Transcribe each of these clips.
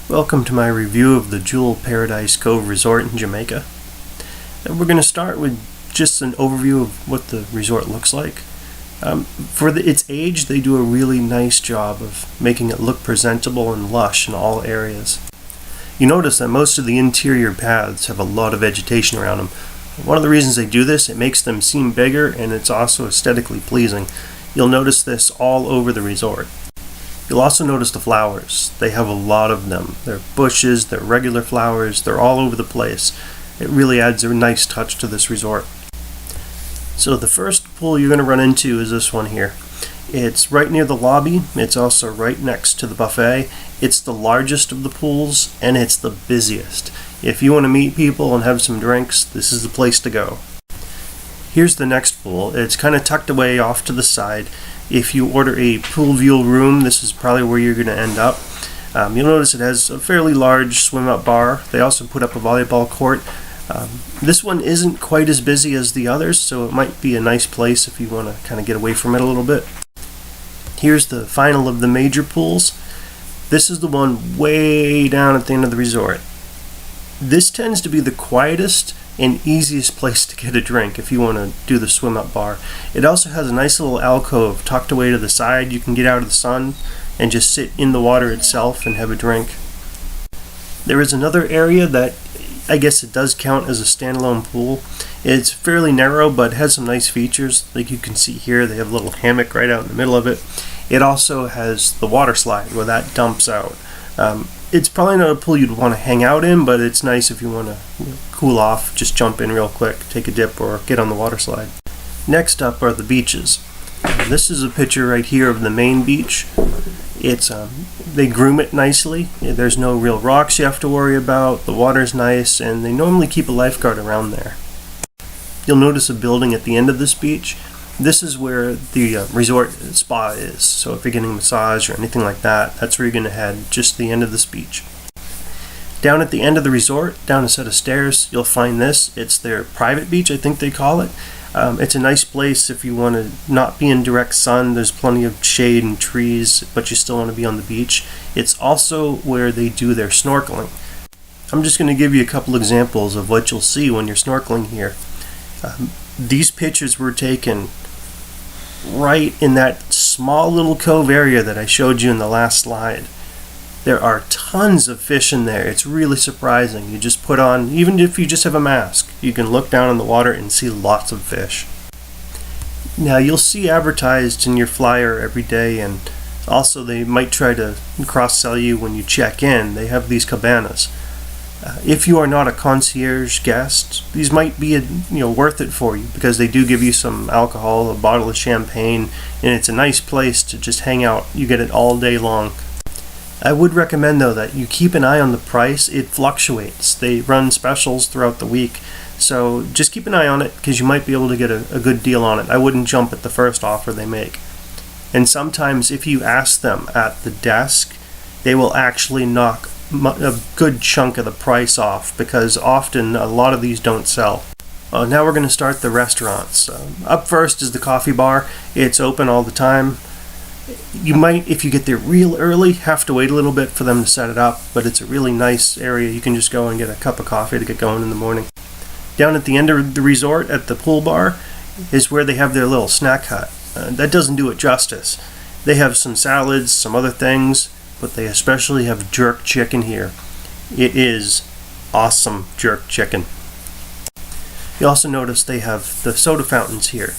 Welcome to my review of the Jewel Paradise Cove Resort in Jamaica. And we're going to start with just an overview of what the resort looks like. For its age, they do a really nice job of making it look presentable and lush in all areas. You notice that most of the interior paths have a lot of vegetation around them. One of the reasons they do this, it makes them seem bigger and it's also aesthetically pleasing. You'll notice this all over the resort. You'll also notice the flowers. They have a lot of them. They're bushes, they're regular flowers, they're all over the place. It really adds a nice touch to this resort. So the first pool you're going to run into is this one here. It's right near the lobby. It's also right next to the buffet. It's the largest of the pools and it's the busiest. If you want to meet people and have some drinks, this is the place to go. Here's the next pool. It's kind of tucked away off to the side. If you order a pool view room, this is probably where you're going to end up. You'll notice it has a fairly large swim-up bar. They also put up a volleyball court. This one isn't quite as busy as the others, so it might be a nice place if you want to kind of get away from it a little bit. Here's the final of the major pools. This is the one way down at the end of the resort. This tends to be the quietest and easiest place to get a drink if you want to do the swim-up bar. It also has a nice little alcove tucked away to the side. You can get out of the sun and just sit in the water itself and have a drink. There is another area that I guess it does count as a standalone pool. It's fairly narrow but has some nice features. Like you can see here, they have a little hammock right out in the middle of it. It also has the water slide where that dumps out. It's probably not a pool you'd want to hang out in, but it's nice if you want to cool off, just jump in real quick, take a dip, or get on the water slide. Next up are the beaches. This is a picture right here of the main beach. They groom it nicely. There's no real rocks you have to worry about. The water's nice, and they normally keep a lifeguard around there. You'll notice a building at the end of this beach. This is where the resort spa is. So if you're getting a massage or anything like that, that's where you're going to head, just the end of this beach. Down at the end of the resort, down a set of stairs, you'll find this. It's their private beach, I think they call it. It's a nice place if you want to not be in direct sun. There's plenty of shade and trees, but you still want to be on the beach. It's also where they do their snorkeling. I'm just going to give you a couple examples of what you'll see when you're snorkeling here. These pictures were taken right in that small little cove area that I showed you in the last slide. There are tons of fish in there. It's really surprising. You just put on, even if you just have a mask, you can look down in the water and see lots of fish. Now you'll see advertised in your flyer every day, and also they might try to cross-sell you when you check in. They have these cabanas. If you are not a concierge guest, these might be worth it for you because they do give you some alcohol, a bottle of champagne, and it's a nice place to just hang out. You get it all day long. I would recommend though that you keep an eye on the price. It fluctuates. They run specials throughout the week, so just keep an eye on it because you might be able to get a good deal on it. I wouldn't jump at the first offer they make. And sometimes if you ask them at the desk, they will actually knock a good chunk of the price off because often a lot of these don't sell. Now we're going to start the restaurants. Up first is the coffee bar. It's open all the time. You might, if you get there real early, have to wait a little bit for them to set it up, but it's a really nice area. You can just go and get a cup of coffee to get going in the morning. Down at the end of the resort at the pool bar is where they have their little snack hut. That doesn't do it justice. They have some salads, some other things, but they especially have jerk chicken here. It is awesome jerk chicken. You also notice they have the soda fountains here.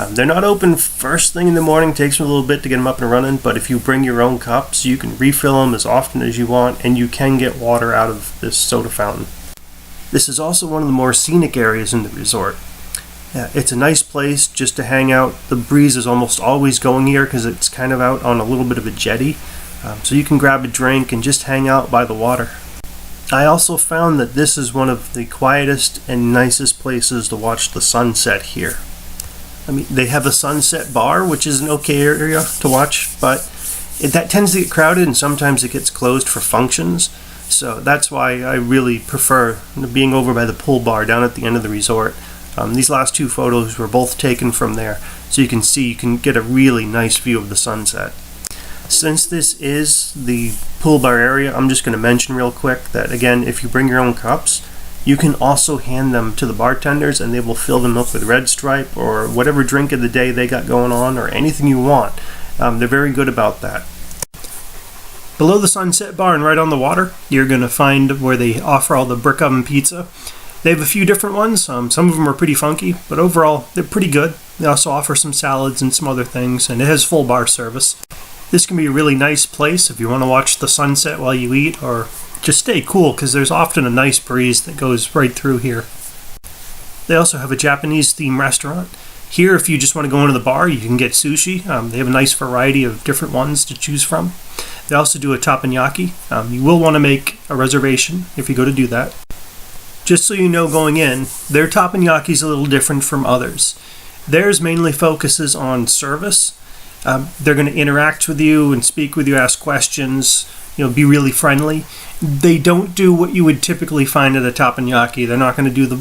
They're not open first thing in the morning. It takes them a little bit to get them up and running, but if you bring your own cups, you can refill them as often as you want, and you can get water out of this soda fountain. This is also one of the more scenic areas in the resort. It's a nice place just to hang out. The breeze is almost always going here because it's kind of out on a little bit of a jetty. So you can grab a drink and just hang out by the water. I also found that this is one of the quietest and nicest places to watch the sunset here. They have a sunset bar, which is an okay area to watch, but that tends to get crowded and sometimes it gets closed for functions. So that's why I really prefer being over by the pool bar down at the end of the resort. These last two photos were both taken from there, so you can get a really nice view of the sunset. Since this is the pool bar area, I'm just going to mention real quick that, again, if you bring your own cups, you can also hand them to the bartenders and they will fill them up with Red Stripe or whatever drink of the day they got going on, or anything you want. They're very good about that. Below the Sunset Bar and right on the water, you're going to find where they offer all the brick oven pizza. They have a few different ones. Some of them are pretty funky, but overall, they're pretty good. They also offer some salads and some other things, and it has full bar service. This can be a really nice place if you want to watch the sunset while you eat, or just stay cool, because there's often a nice breeze that goes right through here. They also have a Japanese themed restaurant. Here, if you just want to go into the bar, you can get sushi. They have a nice variety of different ones to choose from. They also do a teppanyaki. You will want to make a reservation if you go to do that. Just so you know going in, their teppanyaki is a little different from others. Theirs mainly focuses on service. They're going to interact with you and speak with you, ask questions, be really friendly. They don't do what you would typically find at a teppanyaki. They're not going to do the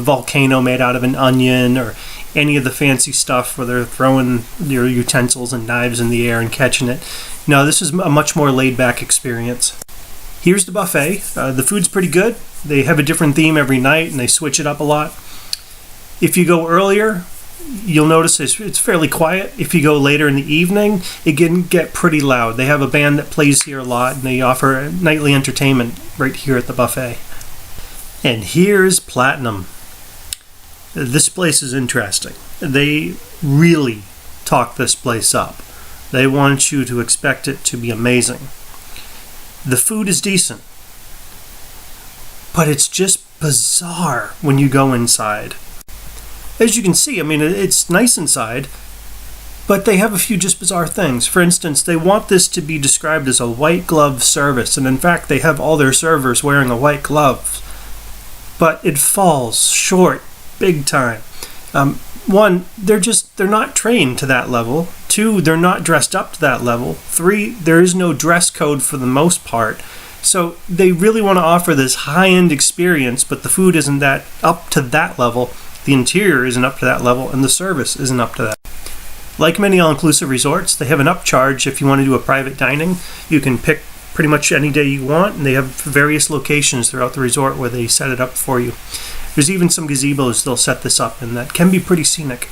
volcano made out of an onion or any of the fancy stuff where they're throwing their utensils and knives in the air and catching it. No, this is a much more laid-back experience. Here's the buffet. The food's pretty good. They have a different theme every night and they switch it up a lot. If you go earlier, you'll notice it's fairly quiet. If you go later in the evening, it can get pretty loud. They have a band that plays here a lot, and they offer nightly entertainment right here at the buffet. And here's Platinum. This place is interesting. They really talk this place up. They want you to expect it to be amazing. The food is decent, but it's just bizarre when you go inside. As you can see, it's nice inside, but they have a few just bizarre things. For instance, they want this to be described as a white glove service, and in fact, they have all their servers wearing a white glove. But it falls short, big time. One, they're not trained to that level. Two, they're not dressed up to that level. Three, there is no dress code for the most part. So they really want to offer this high-end experience, but the food isn't up to that level. The interior isn't up to that level, and the service isn't up to that. Like many all-inclusive resorts, they have an upcharge if you want to do a private dining. You can pick pretty much any day you want, and they have various locations throughout the resort where they set it up for you. There's even some gazebos they'll set this up in that can be pretty scenic.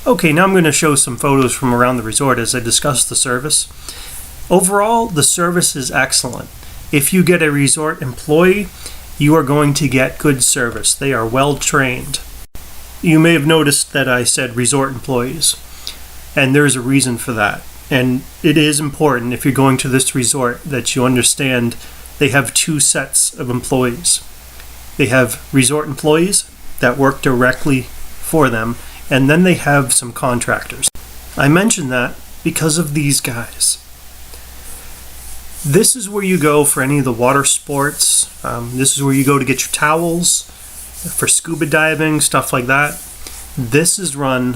Okay, now I'm going to show some photos from around the resort as I discuss the service. Overall, the service is excellent. If you get a resort employee, you are going to get good service. They are well trained. You may have noticed that I said resort employees, and there's a reason for that. And it is important if you're going to this resort that you understand they have two sets of employees. They have resort employees that work directly for them, and then they have some contractors. I mention that because of these guys. This is where you go for any of the water sports. This is where you go to get your towels, for scuba diving, stuff like that. This is run,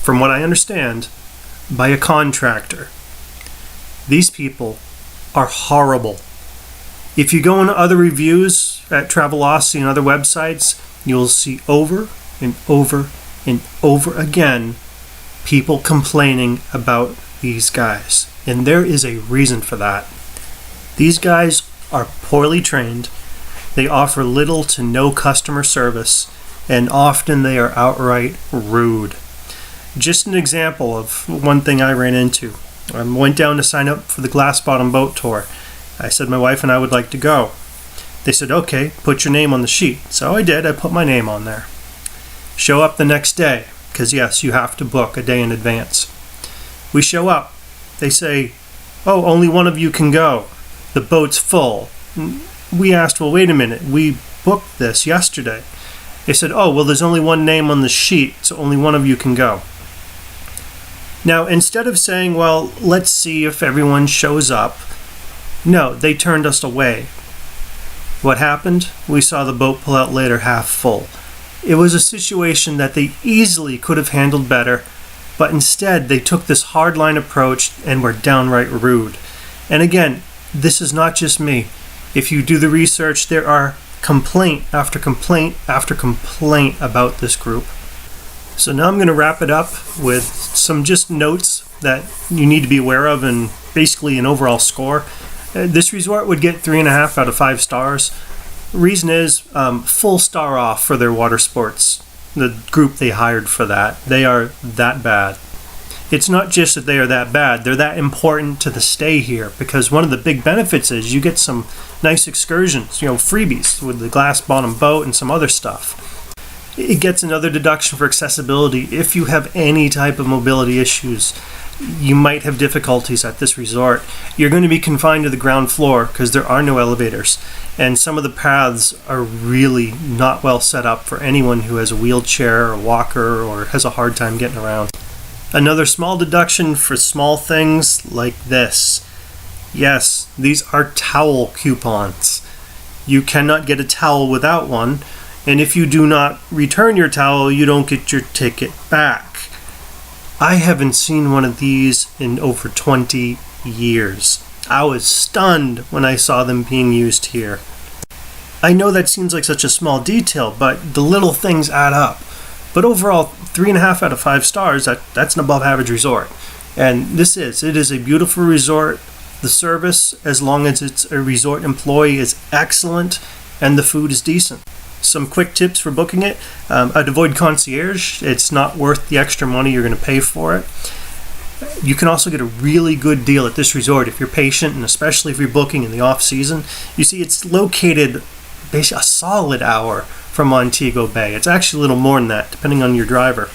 from what I understand, by a contractor. These people are horrible. If you go into other reviews at Travelocity and other websites, you'll see over and over and over again people complaining about these guys. And there is a reason for that. These guys are poorly trained. They offer little to no customer service, and often they are outright rude. Just an example of one thing I ran into. I went down to sign up for the Glass Bottom boat tour. I said my wife and I would like to go. They said, okay, put your name on the sheet. So I did. I put my name on there. Show up the next day, because yes, you have to book a day in advance. We show up. They say, oh, only one of you can go. The boat's full. We asked, well, wait a minute. We booked this yesterday. They said, oh, well, there's only one name on the sheet, so only one of you can go. Now, instead of saying, well, let's see if everyone shows up, no, they turned us away. What happened? We saw the boat pull out later half full. It was a situation that they easily could have handled better, but instead they took this hardline approach and were downright rude. And again, this is not just me. If you do the research, there are complaint after complaint after complaint about this group. So now I'm going to wrap it up with some just notes that you need to be aware of, and basically an overall score. This resort would get 3.5 out of 5 stars. Reason is full star off for their water sports. The group they hired for that, they are that bad. It's not just that they are that bad, they're that important to the stay here, because one of the big benefits is you get some nice excursions, freebies with the glass bottom boat and some other stuff. It gets another deduction for accessibility. If you have any type of mobility issues, you might have difficulties at this resort. You're going to be confined to the ground floor because there are no elevators, and some of the paths are really not well set up for anyone who has a wheelchair or walker or has a hard time getting around. Another small deduction for small things like this. Yes, these are towel coupons. You cannot get a towel without one, and if you do not return your towel, you don't get your ticket back. I haven't seen one of these in over 20 years. I was stunned when I saw them being used here. I know that seems like such a small detail, but the little things add up. But overall, 3.5 out of 5 stars, that's an above average resort. And it is a beautiful resort. The service, as long as it's a resort employee, is excellent, and the food is decent. Some quick tips for booking it. I'd avoid concierge. It's not worth the extra money you're going to pay for it. You can also get a really good deal at this resort if you're patient, and especially if you're booking in the off season. You see, it's located basically a solid hour from Montego Bay. It's actually a little more than that, depending on your driver.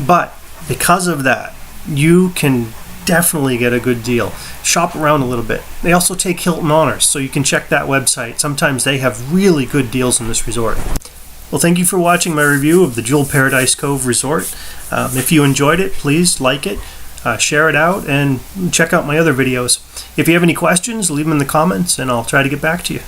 But because of that, you can definitely get a good deal. Shop around a little bit. They also take Hilton Honors, so you can check that website. Sometimes they have really good deals in this resort. Well, thank you for watching my review of the Jewel Paradise Cove Resort. If you enjoyed it, please like it, share it out, and check out my other videos. If you have any questions, leave them in the comments, and I'll try to get back to you.